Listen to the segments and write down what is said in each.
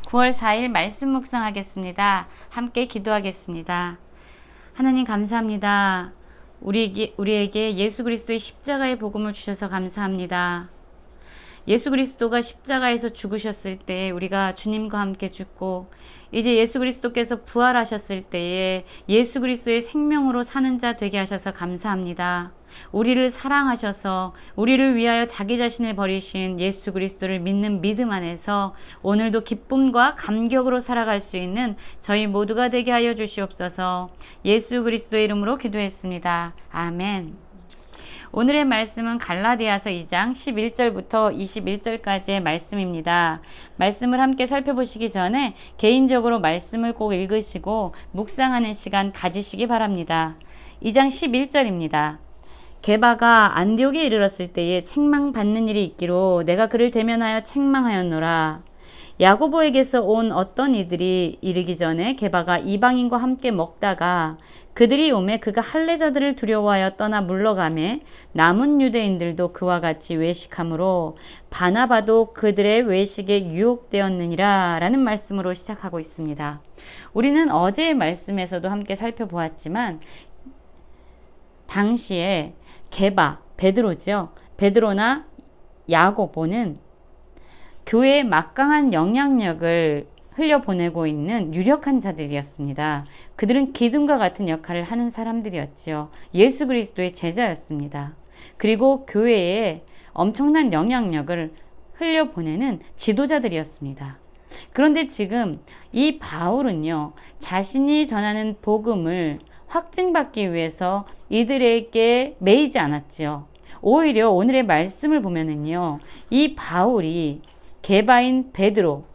9월 4일 말씀 묵상하겠습니다. 함께 기도하겠습니다. 하나님 감사합니다. 우리에게 예수 그리스도의 십자가의 복음을 주셔서 감사합니다. 예수 그리스도가 십자가에서 죽으셨을 때 우리가 주님과 함께 죽고, 이제 예수 그리스도께서 부활하셨을 때에 예수 그리스도의 생명으로 사는 자 되게 하셔서 감사합니다. 우리를 사랑하셔서 우리를 위하여 자기 자신을 버리신 예수 그리스도를 믿는 믿음 안에서 오늘도 기쁨과 감격으로 살아갈 수 있는 저희 모두가 되게 하여 주시옵소서. 예수 그리스도의 이름으로 기도했습니다. 아멘. 오늘의 말씀은 갈라디아서 2장 11절부터 21절까지의 말씀입니다. 말씀을 함께 살펴보시기 전에 개인적으로 말씀을 꼭 읽으시고 묵상하는 시간 가지시기 바랍니다. 2장 11절입니다. 게바가 안디옥에 이르렀을 때에 책망받는 일이 있기로 내가 그를 대면하여 책망하였노라. 야고보에게서 온 어떤 이들이 이르기 전에 게바가 이방인과 함께 먹다가 그들이 오매 그가 할례자들을 두려워하여 떠나 물러가매 남은 유대인들도 그와 같이 외식하므로 바나바도 그들의 외식에 유혹되었느니라 라는 말씀으로 시작하고 있습니다. 우리는 어제의 말씀에서도 함께 살펴보았지만 당시에 게바, 베드로죠. 베드로나 야고보는 교회의 막강한 영향력을 흘려보내고 있는 유력한 자들이었습니다. 그들은 기둥과 같은 역할을 하는 사람들이었지요. 예수 그리스도의 제자였습니다. 그리고 교회에 엄청난 영향력을 흘려보내는 지도자들이었습니다. 그런데 지금 이 바울은요, 자신이 전하는 복음을 확증받기 위해서 이들에게 매이지 않았지요. 오히려 오늘의 말씀을 보면은요, 이 바울이 게바인 베드로,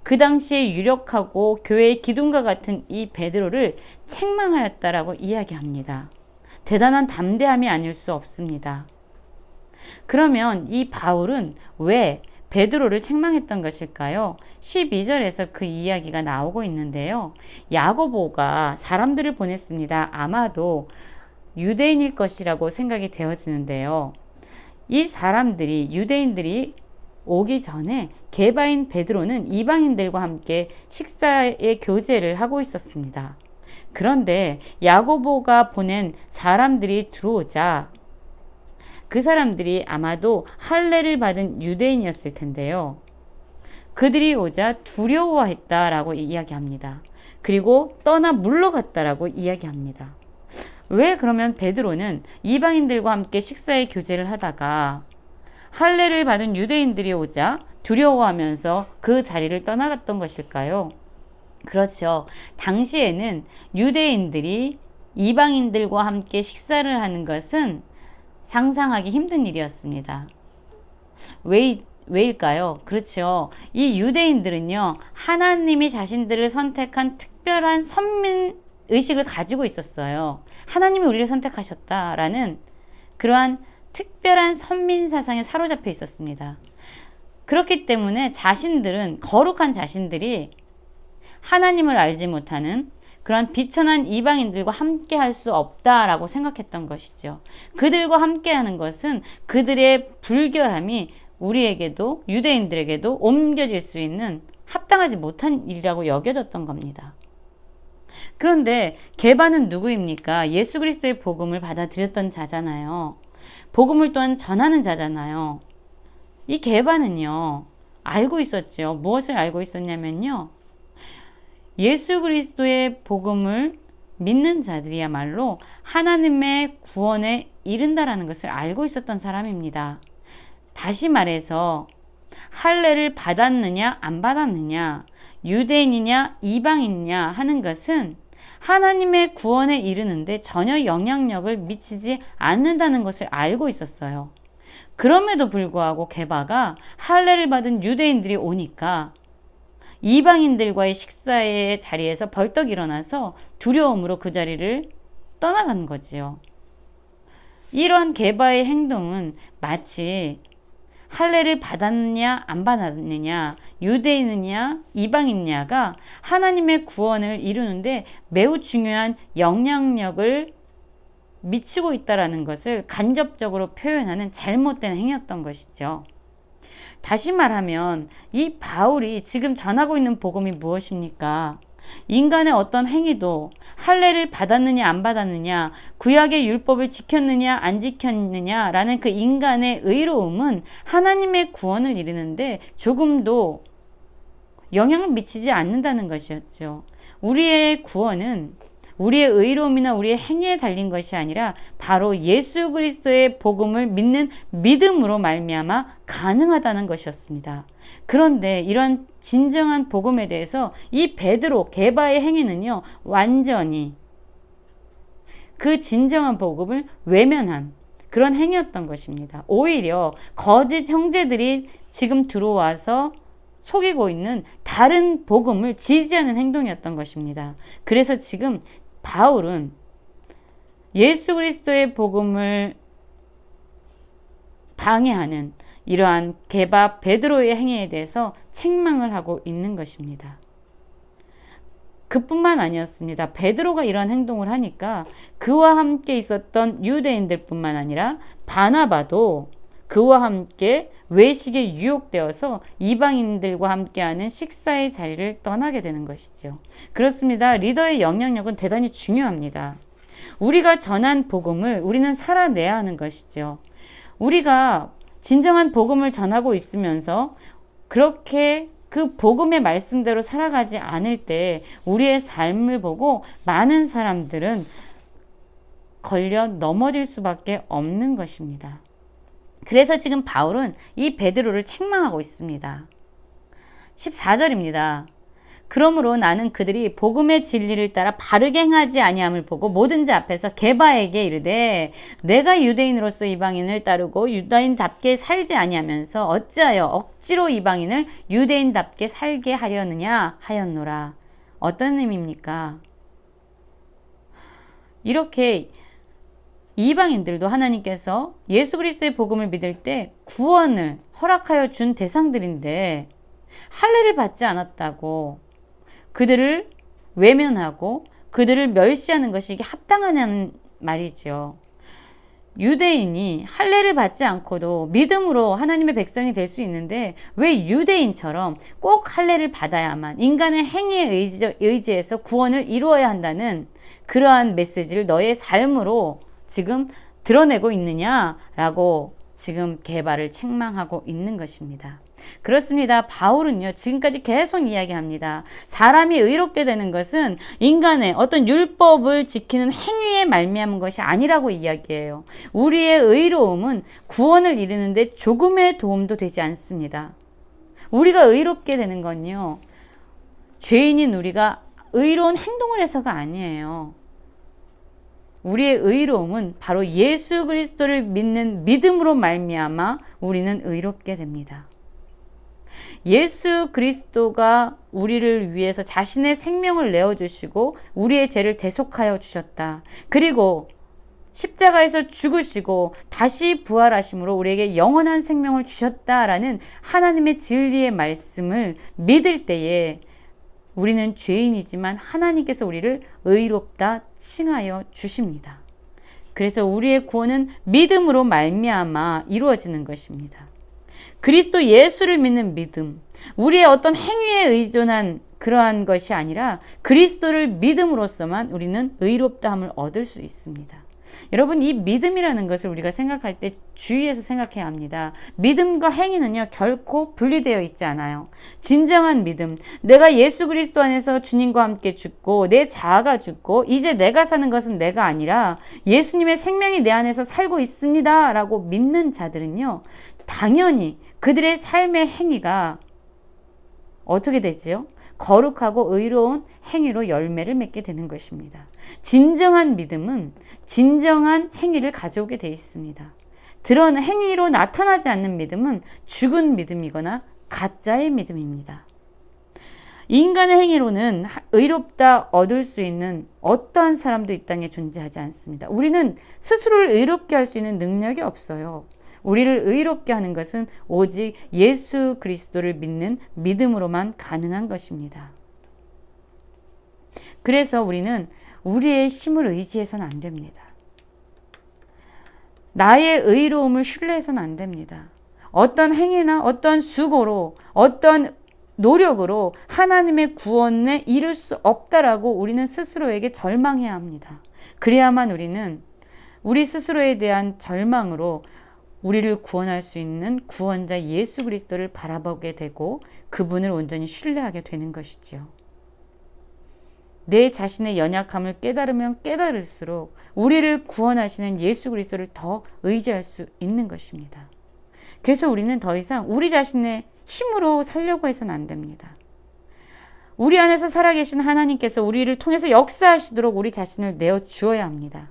그 당시에 유력하고 교회의 기둥과 같은 이 베드로를 책망하였다라고 이야기합니다. 대단한 담대함이 아닐 수 없습니다. 그러면 이 바울은 왜 베드로를 책망했던 것일까요? 12절에서 그 이야기가 나오고 있는데요. 야고보가 사람들을 보냈습니다. 아마도 유대인일 것이라고 생각이 되어지는데요. 이 사람들이, 유대인들이 오기 전에 게바인 베드로는 이방인들과 함께 식사의 교제를 하고 있었습니다. 그런데 야고보가 보낸 사람들이 들어오자 그 사람들이 아마도 할례를 받은 유대인이었을 텐데요. 그들이 오자 두려워했다라고 이야기합니다. 그리고 떠나 물러갔다라고 이야기합니다. 왜 그러면 베드로는 이방인들과 함께 식사의 교제를 하다가 할례를 받은 유대인들이 오자 두려워하면서 그 자리를 떠나갔던 것일까요? 그렇죠. 당시에는 유대인들이 이방인들과 함께 식사를 하는 것은 상상하기 힘든 일이었습니다. 왜일까요? 그렇죠. 이 유대인들은요, 하나님이 자신들을 선택한 특별한 선민 의식을 가지고 있었어요. 하나님이 우리를 선택하셨다라는 그러한 특별한 선민 사상에 사로잡혀 있었습니다. 그렇기 때문에 거룩한 자신들이 하나님을 알지 못하는 그런 비천한 이방인들과 함께 할 수 없다라고 생각했던 것이죠. 그들과 함께 하는 것은 그들의 불결함이 우리에게도, 유대인들에게도 옮겨질 수 있는 합당하지 못한 일이라고 여겨졌던 겁니다. 그런데 게바는 누구입니까? 예수 그리스도의 복음을 받아들였던 자잖아요. 복음을 또한 전하는 자잖아요. 이 게바는요, 알고 있었죠. 무엇을 알고 있었냐면요, 예수 그리스도의 복음을 믿는 자들이야말로 하나님의 구원에 이른다라는 것을 알고 있었던 사람입니다. 다시 말해서 할례를 받았느냐 안 받았느냐, 유대인이냐 이방인이냐 하는 것은 하나님의 구원에 이르는데 전혀 영향력을 미치지 않는다는 것을 알고 있었어요. 그럼에도 불구하고 게바가 할례를 받은 유대인들이 오니까 이방인들과의 식사의 자리에서 벌떡 일어나서 두려움으로 그 자리를 떠나간 거지요. 이런 게바의 행동은 마치 할례를 받았느냐 안 받았느냐, 유대인이냐 이방인이냐가 하나님의 구원을 이루는데 매우 중요한 영향력을 미치고 있다는 것을 간접적으로 표현하는 잘못된 행위였던 것이죠. 다시 말하면 이 바울이 지금 전하고 있는 복음이 무엇입니까? 인간의 어떤 행위도 할례를 받았느냐 안 받았느냐, 구약의 율법을 지켰느냐 안 지켰느냐라는 그 인간의 의로움은 하나님의 구원을 이루는데 조금도 영향을 미치지 않는다는 것이었죠. 우리의 구원은 우리의 의로움이나 우리의 행위에 달린 것이 아니라 바로 예수 그리스도의 복음을 믿는 믿음으로 말미암아 가능하다는 것이었습니다. 그런데 이런 진정한 복음에 대해서 이 베드로 게바의 행위는요, 완전히 그 진정한 복음을 외면한 그런 행위였던 것입니다. 오히려 거짓 형제들이 지금 들어와서 속이고 있는 다른 복음을 지지하는 행동이었던 것입니다. 그래서 지금 바울은 예수 그리스도의 복음을 방해하는 이러한 게바 베드로의 행위에 대해서 책망을 하고 있는 것입니다. 그뿐만 아니었습니다. 베드로가 이런 행동을 하니까 그와 함께 있었던 유대인들뿐만 아니라 바나바도 그와 함께 외식에 유혹되어서 이방인들과 함께하는 식사의 자리를 떠나게 되는 것이죠. 그렇습니다. 리더의 영향력은 대단히 중요합니다. 우리가 전한 복음을 우리는 살아내야 하는 것이죠. 우리가 진정한 복음을 전하고 있으면서 그렇게 그 복음의 말씀대로 살아가지 않을 때 우리의 삶을 보고 많은 사람들은 걸려 넘어질 수밖에 없는 것입니다. 그래서 지금 바울은 이 베드로를 책망하고 있습니다. 14절입니다. 그러므로 나는 그들이 복음의 진리를 따라 바르게 행하지 아니함을 보고 모든 자 앞에서 게바에게 이르되 내가 유대인으로서 이방인을 따르고 유다인답게 살지 아니하면서 어찌하여 억지로 이방인을 유대인답게 살게 하려느냐 하였노라. 어떤 의미입니까? 이렇게 이방인들도 하나님께서 예수 그리스도의 복음을 믿을 때 구원을 허락하여 준 대상들인데 할례를 받지 않았다고 그들을 외면하고 그들을 멸시하는 것이 이게 합당하냐는 말이죠. 유대인이 할례를 받지 않고도 믿음으로 하나님의 백성이 될 수 있는데 왜 유대인처럼 꼭 할례를 받아야만 인간의 행위에 의지해서 구원을 이루어야 한다는 그러한 메시지를 너의 삶으로 지금 드러내고 있느냐라고 지금 게바를 책망하고 있는 것입니다. 그렇습니다. 바울은요, 지금까지 계속 이야기합니다. 사람이 의롭게 되는 것은 인간의 어떤 율법을 지키는 행위에 말미암은 것이 아니라고 이야기해요. 우리의 의로움은 구원을 이루는데 조금의 도움도 되지 않습니다. 우리가 의롭게 되는 건요, 죄인인 우리가 의로운 행동을 해서가 아니에요. 우리의 의로움은 바로 예수 그리스도를 믿는 믿음으로 말미암아 우리는 의롭게 됩니다. 예수 그리스도가 우리를 위해서 자신의 생명을 내어주시고 우리의 죄를 대속하여 주셨다. 그리고 십자가에서 죽으시고 다시 부활하심으로 우리에게 영원한 생명을 주셨다라는 하나님의 진리의 말씀을 믿을 때에 우리는 죄인이지만 하나님께서 우리를 의롭다 칭하여 주십니다. 그래서 우리의 구원은 믿음으로 말미암아 이루어지는 것입니다. 그리스도 예수를 믿는 믿음, 우리의 어떤 행위에 의존한 그러한 것이 아니라 그리스도를 믿음으로써만 우리는 의롭다함을 얻을 수 있습니다. 여러분, 이 믿음이라는 것을 우리가 생각할 때 주의해서 생각해야 합니다. 믿음과 행위는요, 결코 분리되어 있지 않아요. 진정한 믿음, 내가 예수 그리스도 안에서 주님과 함께 죽고 내 자아가 죽고 이제 내가 사는 것은 내가 아니라 예수님의 생명이 내 안에서 살고 있습니다 라고 믿는 자들은요, 당연히 그들의 삶의 행위가 어떻게 되지요? 거룩하고 의로운 행위로 열매를 맺게 되는 것입니다. 진정한 믿음은 진정한 행위를 가져오게 되어 있습니다. 드러난 행위로 나타나지 않는 믿음은 죽은 믿음이거나 가짜의 믿음입니다. 인간의 행위로는 의롭다 얻을 수 있는 어떠한 사람도 이 땅에 존재하지 않습니다. 우리는 스스로를 의롭게 할 수 있는 능력이 없어요. 우리를 의롭게 하는 것은 오직 예수 그리스도를 믿는 믿음으로만 가능한 것입니다. 그래서 우리는 우리의 힘을 의지해서는 안 됩니다. 나의 의로움을 신뢰해서는 안 됩니다. 어떤 행위나 어떤 수고로 어떤 노력으로 하나님의 구원에 이룰 수 없다라고 우리는 스스로에게 절망해야 합니다. 그래야만 우리는 우리 스스로에 대한 절망으로 우리를 구원할 수 있는 구원자 예수 그리스도를 바라보게 되고 그분을 온전히 신뢰하게 되는 것이지요. 내 자신의 연약함을 깨달으면 깨달을수록 우리를 구원하시는 예수 그리스도를 더 의지할 수 있는 것입니다. 그래서 우리는 더 이상 우리 자신의 힘으로 살려고 해서는 안 됩니다. 우리 안에서 살아계신 하나님께서 우리를 통해서 역사하시도록 우리 자신을 내어주어야 합니다.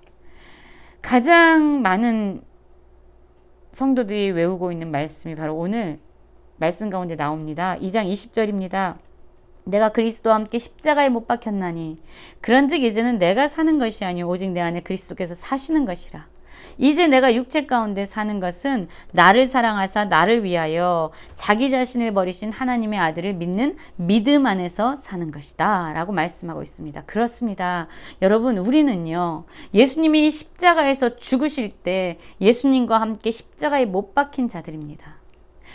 가장 많은 성도들이 외우고 있는 말씀이 바로 오늘 말씀 가운데 나옵니다. 2장 20절입니다. 내가 그리스도와 함께 십자가에 못 박혔나니 그런즉 이제는 내가 사는 것이 아니요 오직 내 안에 그리스도께서 사시는 것이라. 이제 내가 육체 가운데 사는 것은 나를 사랑하사 나를 위하여 자기 자신을 버리신 하나님의 아들을 믿는 믿음 안에서 사는 것이다 라고 말씀하고 있습니다. 그렇습니다. 여러분, 우리는요, 예수님이 십자가에서 죽으실 때 예수님과 함께 십자가에 못 박힌 자들입니다.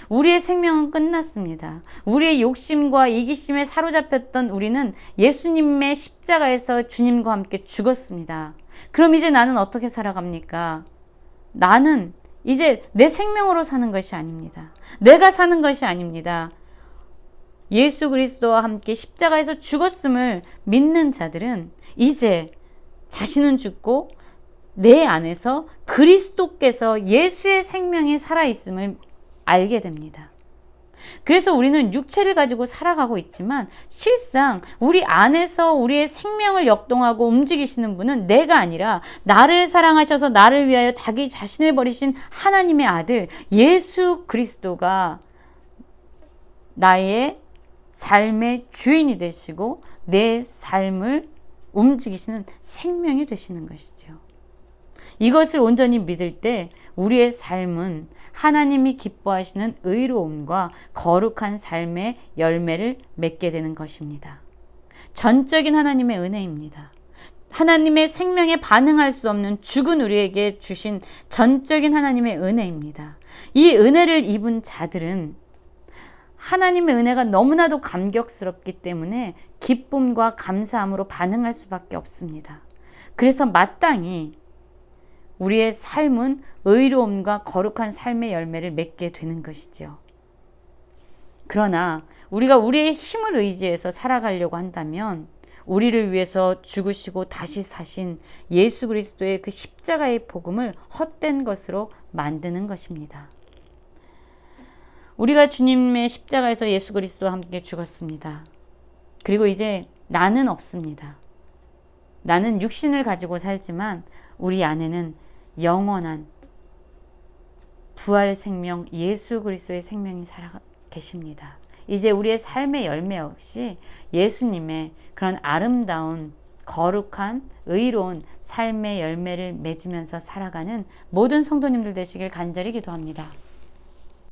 우리의 생명은 끝났습니다. 우리의 욕심과 이기심에 사로잡혔던 우리는 예수님의 십자가에서 주님과 함께 죽었습니다. 그럼 이제 나는 어떻게 살아갑니까? 나는 이제 내 생명으로 사는 것이 아닙니다. 내가 사는 것이 아닙니다. 예수 그리스도와 함께 십자가에서 죽었음을 믿는 자들은 이제 자신은 죽고 내 안에서 그리스도께서 예수의 생명이 살아있음을 알게 됩니다. 그래서 우리는 육체를 가지고 살아가고 있지만 실상 우리 안에서 우리의 생명을 역동하고 움직이시는 분은 내가 아니라 나를 사랑하셔서 나를 위하여 자기 자신을 버리신 하나님의 아들 예수 그리스도가 나의 삶의 주인이 되시고 내 삶을 움직이시는 생명이 되시는 것이죠. 이것을 온전히 믿을 때 우리의 삶은 하나님이 기뻐하시는 의로움과 거룩한 삶의 열매를 맺게 되는 것입니다. 전적인 하나님의 은혜입니다. 하나님의 생명에 반응할 수 없는 죽은 우리에게 주신 전적인 하나님의 은혜입니다. 이 은혜를 입은 자들은 하나님의 은혜가 너무나도 감격스럽기 때문에 기쁨과 감사함으로 반응할 수밖에 없습니다. 그래서 마땅히 우리의 삶은 의로움과 거룩한 삶의 열매를 맺게 되는 것이죠. 그러나 우리가 우리의 힘을 의지해서 살아가려고 한다면 우리를 위해서 죽으시고 다시 사신 예수 그리스도의 그 십자가의 복음을 헛된 것으로 만드는 것입니다. 우리가 주님의 십자가에서 예수 그리스도와 함께 죽었습니다. 그리고 이제 나는 없습니다. 나는 육신을 가지고 살지만 우리 안에는 영원한 부활 생명 예수 그리스도의 생명이 살아 계십니다. 이제 우리의 삶의 열매 역시 예수님의 그런 아름다운 거룩한 의로운 삶의 열매를 맺으면서 살아가는 모든 성도님들 되시길 간절히 기도합니다.